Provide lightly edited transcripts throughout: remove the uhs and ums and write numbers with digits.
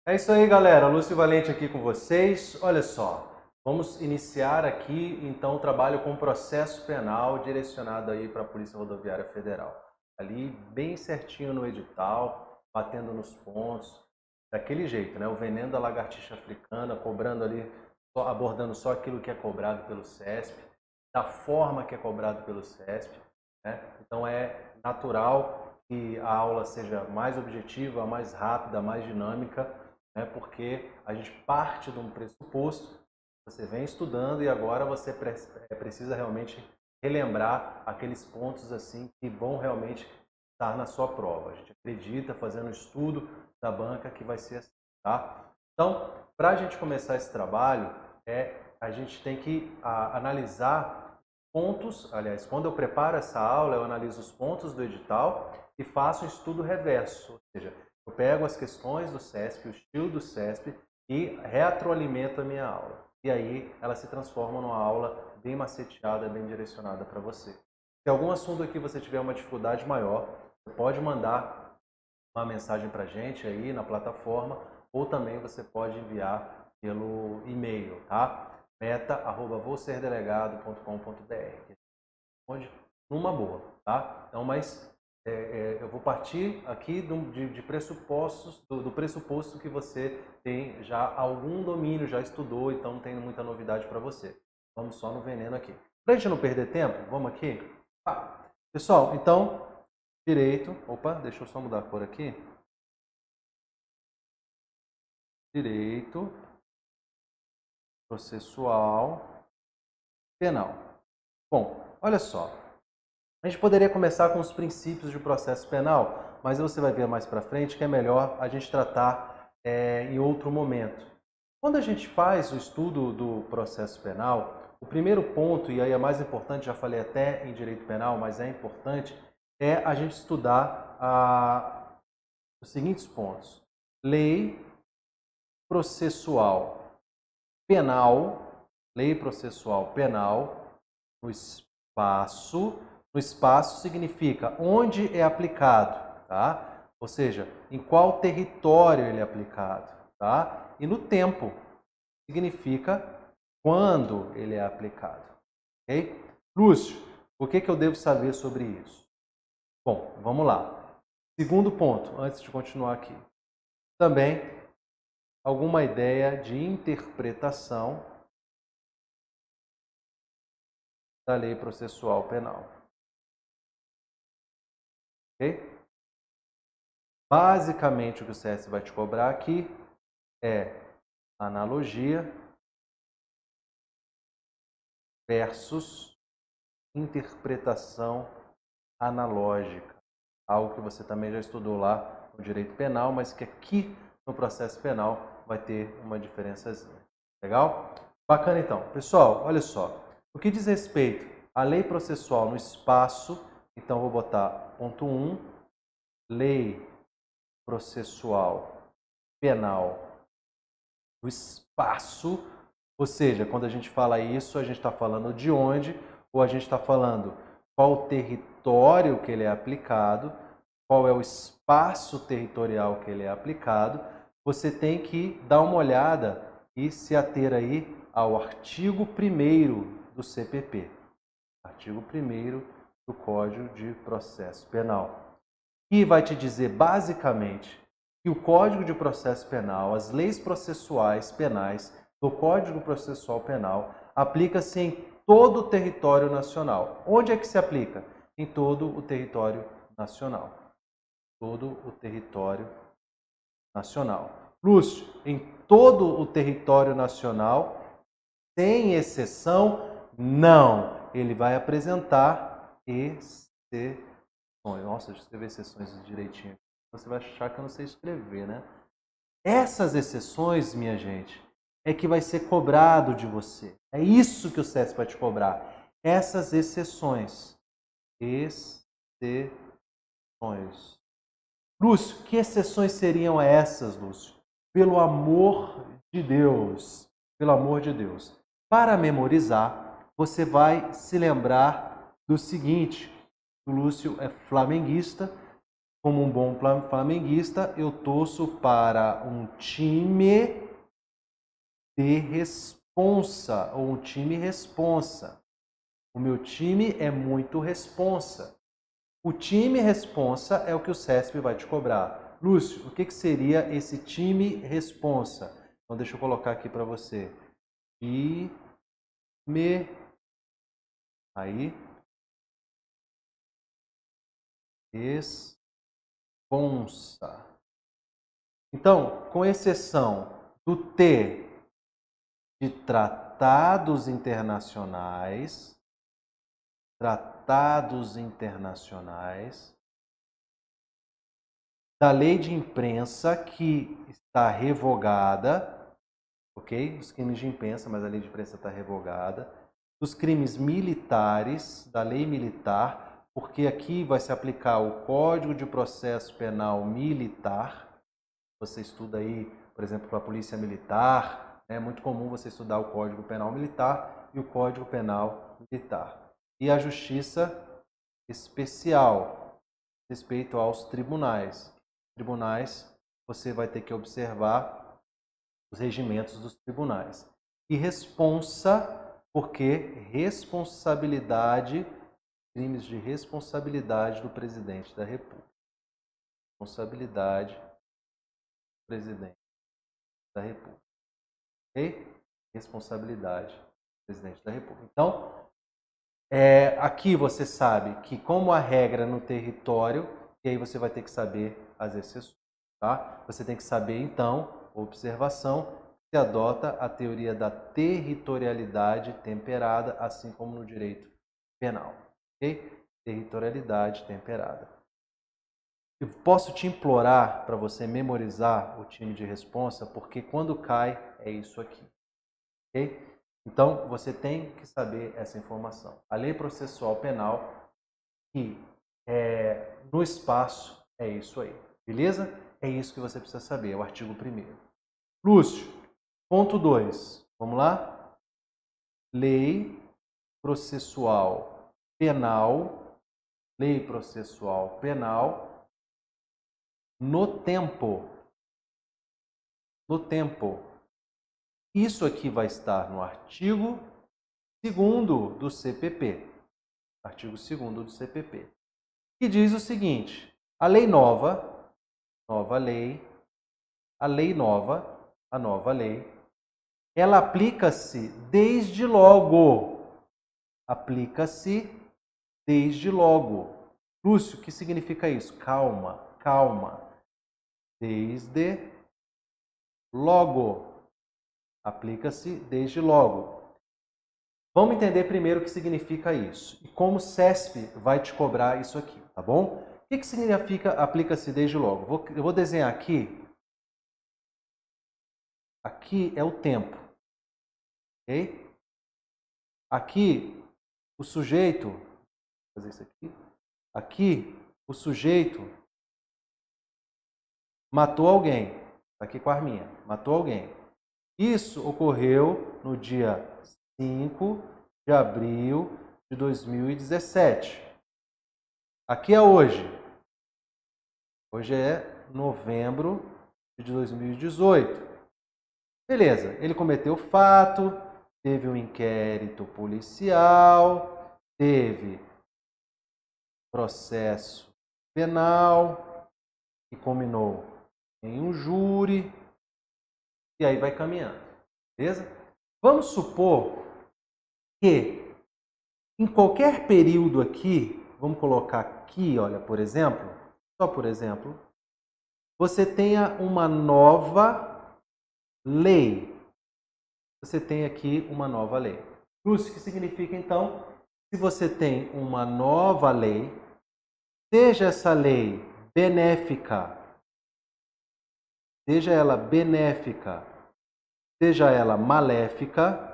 É isso aí, galera. Lúcio Valente aqui com vocês. Olha só, vamos iniciar aqui então o trabalho com processo penal direcionado aí para a Polícia Rodoviária Federal. Ali bem certinho no edital, batendo nos pontos, daquele jeito, né? O veneno da lagartixa africana, cobrando ali, abordando só aquilo que é cobrado pelo CESP, da forma que é cobrado pelo CESP, né? Então é natural que a aula seja mais objetiva, mais rápida, mais dinâmica, né? Porque a gente parte de um pressuposto, você vem estudando e agora você precisa realmente relembrar aqueles pontos assim que vão realmente estar na sua prova. A gente acredita, fazendo o estudo da banca, que vai ser assim, tá? Então, para a gente começar esse trabalho, a gente tem que analisar pontos. Aliás, quando eu preparo essa aula, eu analiso os pontos do edital e faço um estudo reverso, ou seja, eu pego as questões do CESP, o estilo do CESP e retroalimento a minha aula. E aí ela se transforma numa aula bem maceteada, bem direcionada para você. Se algum assunto aqui você tiver uma dificuldade maior, você pode mandar uma mensagem para a gente aí na plataforma, ou também você pode enviar pelo e-mail, tá? meta@vouserdelegado.com.br. Responde numa boa, tá? Então, mas eu vou partir aqui de pressupostos, do pressuposto que você tem já algum domínio, já estudou, então não tem muita novidade para você. Vamos só no veneno aqui. Para a gente não perder tempo, vamos aqui? Pessoal, então, direito, opa, deixa eu só mudar a cor aqui. Direito processual penal. Bom, olha só. A gente poderia começar com os princípios de processo penal, mas você vai ver mais para frente que é melhor a gente tratar em outro momento. Quando a gente faz o estudo do processo penal, o primeiro ponto, e aí é mais importante, já falei até em direito penal, mas é importante, é a gente estudar os seguintes pontos. Lei processual penal, lei processual penal, no espaço. No espaço significa onde é aplicado, tá? Ou seja, em qual território ele é aplicado, tá? E no tempo significa quando ele é aplicado, ok? Lúcio, o que eu devo saber sobre isso? Bom, vamos lá. Segundo ponto, antes de continuar aqui. Também alguma ideia de interpretação da lei processual penal. Ok? Basicamente, o que o CS vai te cobrar aqui é analogia versus interpretação analógica. Algo que você também já estudou lá no direito penal, mas que aqui no processo penal vai ter uma diferençazinha. Legal? Bacana então. Pessoal, olha só. O que diz respeito à lei processual no espaço, então vou botar ponto 1, lei processual penal no espaço, ou seja, quando a gente fala isso, a gente está falando de onde, ou a gente está falando qual o território que ele é aplicado, qual é o espaço territorial que ele é aplicado. Você tem que dar uma olhada e se ater aí ao artigo 1º do CPP, artigo 1º do Código de Processo Penal, que vai te dizer basicamente que o Código de Processo Penal, as leis processuais penais do Código Processual Penal, aplica-se em todo o território nacional. Onde é que se aplica? Em todo o território nacional. Todo o território nacional. Lúcio, em todo o território nacional, sem exceção, não. Ele vai apresentar exceções. Nossa, deixa eu escrever exceções direitinho. Você vai achar que eu não sei escrever, né? Essas exceções, minha gente, é que vai ser cobrado de você. É isso que o SESC vai te cobrar. Essas exceções. Exceções. Lúcio, que exceções seriam essas, Lúcio? Pelo amor de Deus. Pelo amor de Deus. Para memorizar, você vai se lembrar do seguinte. O Lúcio é flamenguista como um bom flamenguista, eu torço para um time de responsa, ou um time responsa. O meu time é muito responsa. O time responsa é o que o CESP vai te cobrar. Lúcio, o que seria esse time responsa? Então, deixa eu colocar aqui para você. Aí. Responsa. Então, com exceção do T de tratados internacionais, da lei de imprensa que está revogada, ok? Os crimes de imprensa, mas a lei de imprensa está revogada, dos crimes militares, da lei militar, porque aqui vai se aplicar o Código de Processo Penal Militar. Você estuda aí, por exemplo, para a Polícia Militar, é muito comum você estudar o Código Penal Militar e o Código Penal Militar. E a Justiça Especial, respeito aos tribunais. Tribunais, você vai ter que observar os regimentos dos tribunais. E responsa, porque responsabilidade, crimes de responsabilidade do presidente da República. Responsabilidade do presidente da República. Ok? Responsabilidade do presidente da República. Então, aqui você sabe que como a regra no território, e aí você vai ter que saber as exceções. Tá? Você tem que saber, então, observação, se adota a teoria da territorialidade temperada, assim como no direito penal. Ok? Territorialidade temperada. Eu posso te implorar para você memorizar o time de responsa, porque quando cai, é isso aqui. Ok? Então, você tem que saber essa informação. A lei processual penal, que no espaço, é isso aí. Beleza? É isso que você precisa saber, é o artigo 1º. Lúcio, ponto 2. Vamos lá? Lei processual penal. Lei processual penal no tempo. No tempo. Isso aqui vai estar no artigo 2º do CPP. Artigo 2º do CPP. Que diz o seguinte: a lei nova, nova lei, a lei nova, a nova lei, ela aplica-se desde logo. Aplica-se desde logo. Lúcio, o que significa isso? Calma, calma. Desde logo. Aplica-se desde logo. Vamos entender primeiro o que significa isso e como o CESP vai te cobrar isso aqui, tá bom? O que significa aplica-se desde logo? Eu vou desenhar aqui. Aqui é o tempo, ok? Aqui o sujeito, vou fazer isso aqui. Aqui o sujeito matou alguém. Está aqui com a arminha. Matou alguém. Isso ocorreu no dia 5 de abril de 2017. Aqui é hoje. Hoje é novembro de 2018. Beleza, ele cometeu o fato, teve um inquérito policial, teve processo penal, que culminou em um júri, e aí vai caminhando. Beleza? Vamos supor que em qualquer período aqui, vamos colocar aqui, olha, por exemplo, só por exemplo, você tenha uma nova lei. Você tem aqui uma nova lei. Isso que significa, então, se você tem uma nova lei, seja essa lei benéfica, seja ela benéfica, seja ela maléfica,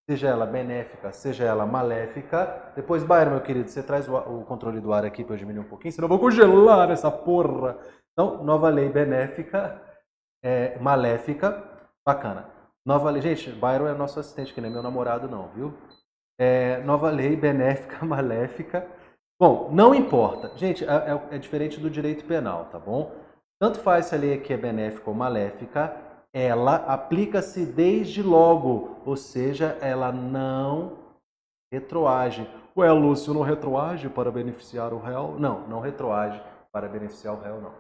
seja ela benéfica, seja ela maléfica. Depois, Bairro, meu querido, você traz o controle do ar aqui para eu diminuir um pouquinho, senão eu vou congelar essa porra. Então, nova lei benéfica, maléfica, bacana. Nova lei, gente, Bairro é nosso assistente, que nem meu namorado não, viu? Nova lei benéfica, maléfica, Bom, não importa. Gente, é diferente do direito penal, tá bom? Tanto faz se a lei aqui é benéfica ou maléfica, ela aplica-se desde logo, ou seja, ela não retroage. Ué, Lúcio, não retroage para beneficiar o réu? Não, não retroage para beneficiar o réu, não. Tá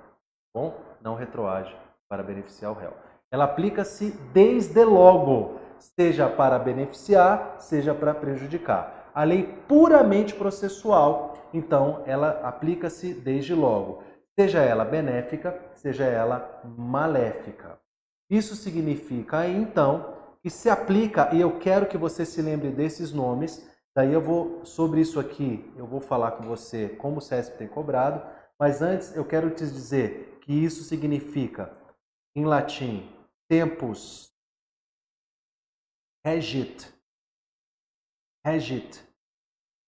bom? Não retroage para beneficiar o réu. Ela aplica-se desde logo, seja para beneficiar, seja para prejudicar. A lei puramente processual, então, ela aplica-se desde logo, seja ela benéfica, seja ela maléfica. Isso significa, então, que se aplica, e eu quero que você se lembre desses nomes, daí eu vou, sobre isso aqui, eu vou falar com você como o CESP tem cobrado, mas antes eu quero te dizer que isso significa, em latim, tempus regit, regit,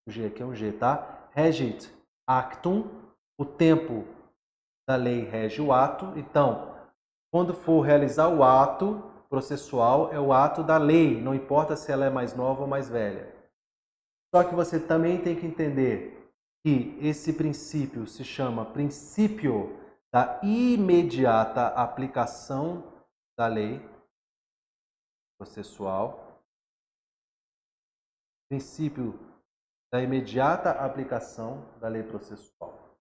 o G aqui é um G, tá? Regit actum, o tempo da lei rege o ato, então, quando for realizar o ato processual, é o ato da lei, não importa se ela é mais nova ou mais velha. Só que você também tem que entender que esse princípio se chama princípio da imediata aplicação da lei processual. Princípio da imediata aplicação da lei processual.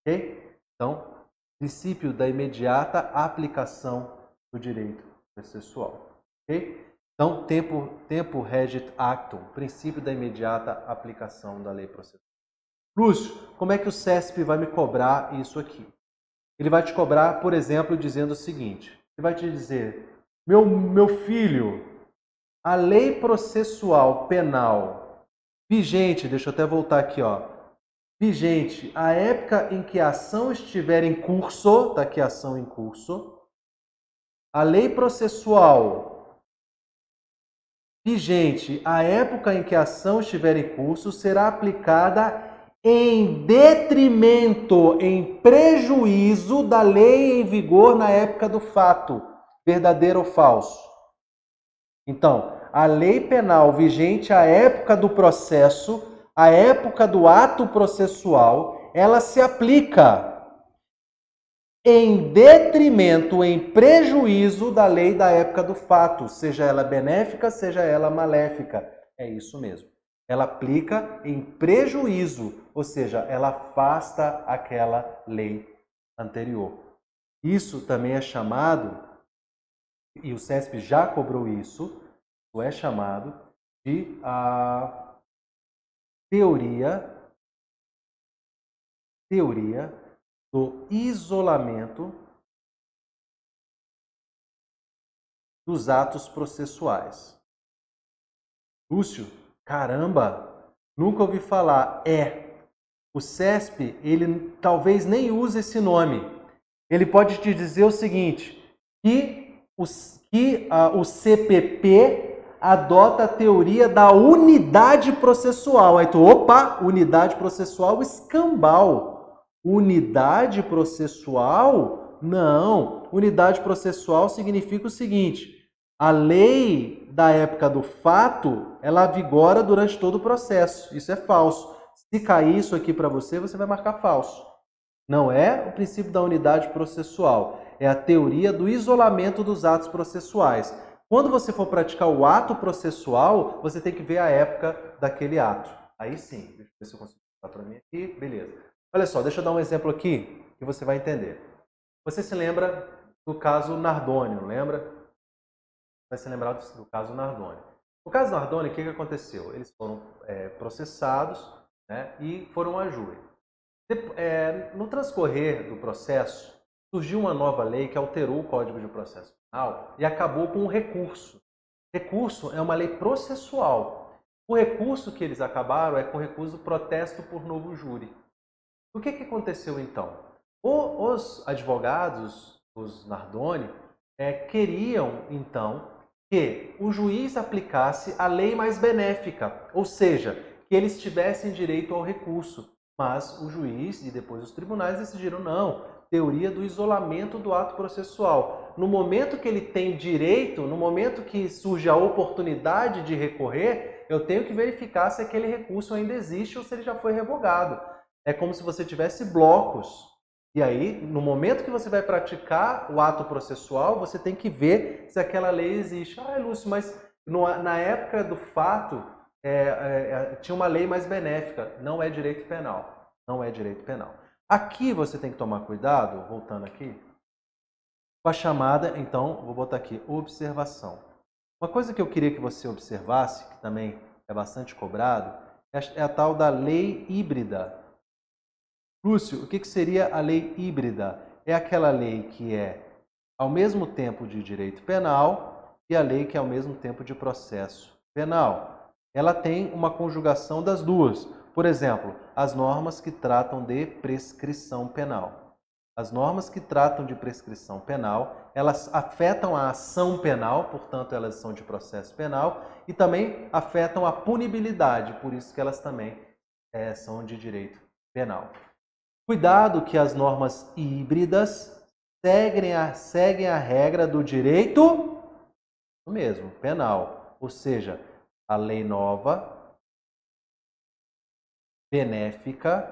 Ok? Então, princípio da imediata aplicação do direito processual. Ok? Então, tempo regit actum, princípio da imediata aplicação da lei processual. Lúcio, como é que o CESP vai me cobrar isso aqui? Ele vai te cobrar, por exemplo, dizendo o seguinte: ele vai te dizer, meu filho, a lei processual penal vigente, deixa eu até voltar aqui, ó. Vigente, a época em que a ação estiver em curso, tá aqui a ação em curso, a lei processual vigente, a época em que a ação estiver em curso, será aplicada em detrimento, em prejuízo da lei em vigor na época do fato, verdadeiro ou falso. Então, a lei penal vigente à época do processo, à época do ato processual, ela se aplica em detrimento, em prejuízo da lei da época do fato, seja ela benéfica, seja ela maléfica. É isso mesmo. Ela aplica em prejuízo, ou seja, ela afasta aquela lei anterior. Isso também é chamado, e o CESP já cobrou isso, é chamado de teoria do isolamento dos atos processuais. Lúcio, caramba, nunca ouvi falar. O CESP, ele talvez nem use esse nome. Ele pode te dizer o seguinte, que o CPP adota a teoria da unidade processual. Aí tu, opa, unidade processual escambau. Unidade processual? Não. Unidade processual significa o seguinte, a lei da época do fato, ela vigora durante todo o processo. Isso é falso. Se cair isso aqui para você, você vai marcar falso. Não é o princípio da unidade processual, é a teoria do isolamento dos atos processuais. Quando você for praticar o ato processual, você tem que ver a época daquele ato. Aí sim, deixa eu ver se eu consigo para mim aqui, beleza. Olha só, deixa eu dar um exemplo aqui que você vai entender. Você se lembra do caso Nardoni, não lembra? Vai se lembrar do caso Nardoni. No caso Nardoni, o que aconteceu? Eles foram processados, né, e foram a júri. No transcorrer do processo, surgiu uma nova lei que alterou o Código de Processo Penal e acabou com o recurso. Recurso é uma lei processual. O recurso que eles acabaram é com o recurso protesto por novo júri. O que aconteceu então? Os advogados, os Nardoni, queriam então que o juiz aplicasse a lei mais benéfica, ou seja, que eles tivessem direito ao recurso. Mas o juiz e depois os tribunais decidiram não, teoria do isolamento do ato processual. No momento que ele tem direito, no momento que surge a oportunidade de recorrer, eu tenho que verificar se aquele recurso ainda existe ou se ele já foi revogado. é como se você tivesse blocos. E aí, no momento que você vai praticar o ato processual, você tem que ver se aquela lei existe. Ah, Lúcio, mas na época do fato, tinha uma lei mais benéfica. Não é direito penal. Não é direito penal. Aqui você tem que tomar cuidado, voltando aqui, com a chamada, então, vou botar aqui, observação. Uma coisa que eu queria que você observasse, que também é bastante cobrado, é a tal da lei híbrida. Lúcio, o que seria a lei híbrida? É aquela lei que é ao mesmo tempo de direito penal e a lei que é ao mesmo tempo de processo penal. Ela tem uma conjugação das duas. Por exemplo, as normas que tratam de prescrição penal. As normas que tratam de prescrição penal, elas afetam a ação penal, portanto elas são de processo penal, e também afetam a punibilidade, por isso que elas também são de direito penal. Cuidado que as normas híbridas seguem a regra do direito mesmo, penal. Ou seja, a lei nova, benéfica,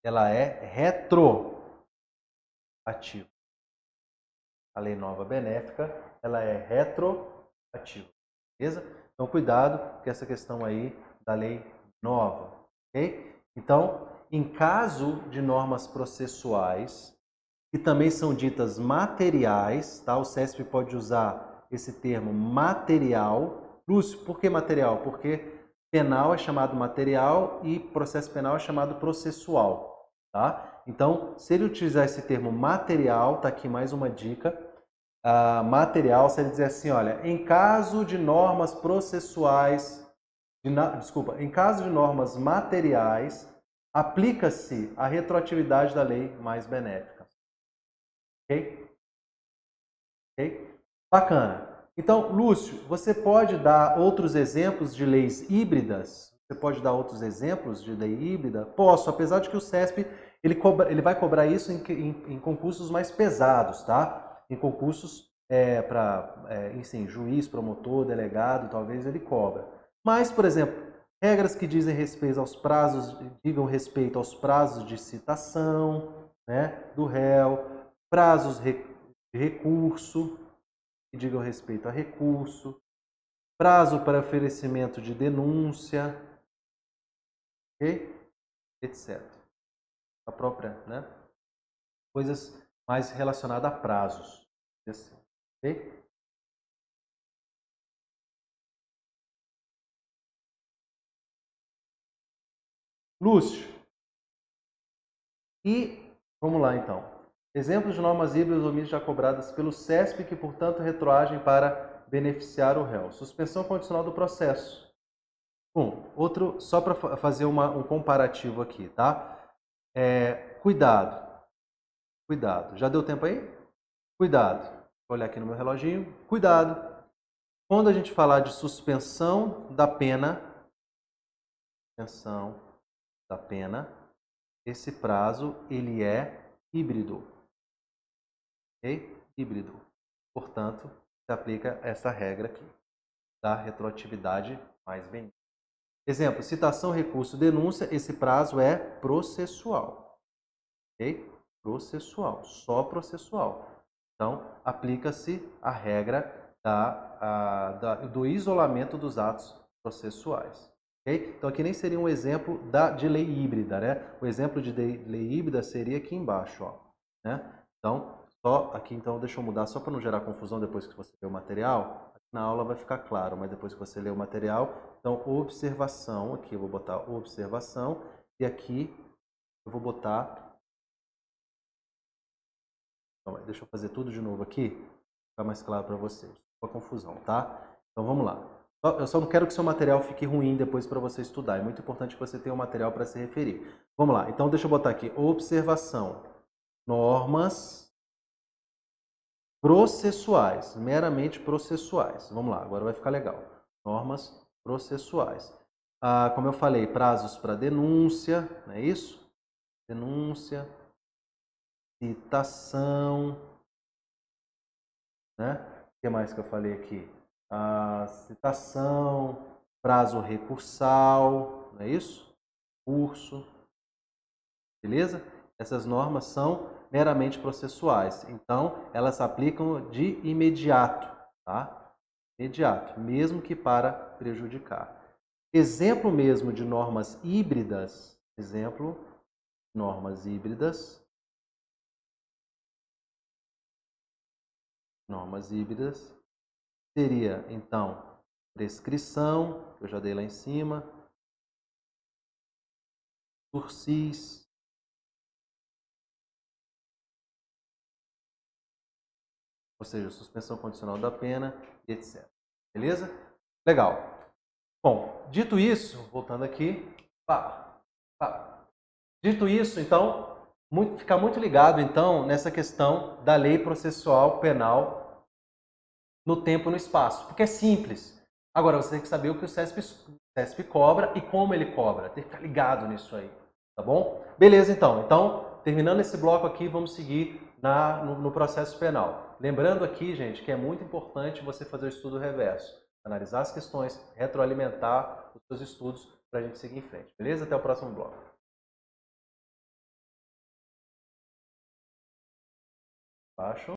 ela é retroativa. A lei nova benéfica, ela é retroativa. Beleza? Então, cuidado com essa questão aí da lei nova. Ok? Então, em caso de normas processuais, que também são ditas materiais, tá? O CESP pode usar esse termo material. Lúcio, por que material? Porque penal é chamado material e processo penal é chamado processual, tá? Então, se ele utilizar esse termo material, tá aqui mais uma dica. Material, se ele dizer assim, olha, em caso de normas processuais, em caso de normas materiais, aplica-se a retroatividade da lei mais benéfica. Ok? Ok? Bacana. Então, Lúcio, você pode dar outros exemplos de leis híbridas? Você pode dar outros exemplos de lei híbrida? Posso, apesar de que o CESP ele vai cobrar isso em concursos mais pesados, tá? Em concursos enfim, juiz, promotor, delegado, talvez ele cobra. Mas, por exemplo, regras que dizem respeito aos prazos, digam respeito aos prazos de citação, né, do réu, prazos de recurso, que digam respeito a recurso, prazo para oferecimento de denúncia, ok? Etc. A própria, né? Coisas mais relacionadas a prazos. Assim, ok? Lúcio. E vamos lá então. Exemplos de normas híbridas ou mídias já cobradas pelo CESP que, portanto, retroagem para beneficiar o réu. Suspensão condicional do processo. Outro, só para fazer um comparativo aqui, tá? Cuidado. Cuidado. Já deu tempo aí? Cuidado. Vou olhar aqui no meu reloginho. Cuidado. Quando a gente falar de suspensão da pena, esse prazo ele é híbrido. Ok? Híbrido. Portanto, se aplica essa regra aqui da retroatividade mais bem. Exemplo, citação, recurso, denúncia, esse prazo é processual. Ok? Processual, só processual. Então, aplica-se a regra do isolamento dos atos processuais. Okay? Então, aqui nem seria um exemplo de lei híbrida, né? O exemplo de lei híbrida seria aqui embaixo, ó, né? Então, só aqui, então, deixa eu mudar só para não gerar confusão depois que você ler o material. Aqui na aula vai ficar claro, mas depois que você ler o material, então, observação, aqui eu vou botar observação, e aqui eu vou botar. Deixa eu fazer tudo de novo aqui, para ficar mais claro para vocês. Uma confusão, tá? Então vamos lá. Eu só não quero que seu material fique ruim depois para você estudar. É muito importante que você tenha um material para se referir. Vamos lá. Então deixa eu botar aqui. Observação. Normas processuais. Meramente processuais. Vamos lá. Agora vai ficar legal. Normas processuais. Como eu falei, prazos para denúncia. Não é isso? Denúncia. Citação. Né? O que mais que eu falei aqui? A citação, prazo recursal, não é isso? curso, beleza? Essas normas são meramente processuais, então elas se aplicam de imediato, tá? Imediato, mesmo que para prejudicar. Exemplo mesmo de normas híbridas, normas híbridas seria, então, prescrição, que eu já dei lá em cima, sursis, ou seja, suspensão condicional da pena, etc. Beleza? Legal. Bom, dito isso, voltando aqui, dito isso, então, ficar muito ligado, então, nessa questão da lei processual penal no tempo e no espaço, porque é simples. Agora, você tem que saber o que o CESP cobra e como ele cobra. Tem que ficar ligado nisso aí, tá bom? Beleza, então. Então, terminando esse bloco aqui, vamos seguir no processo penal. Lembrando aqui, gente, que é muito importante você fazer o estudo reverso. Analisar as questões, retroalimentar os seus estudos para a gente seguir em frente. Beleza? Até o próximo bloco. Baixo.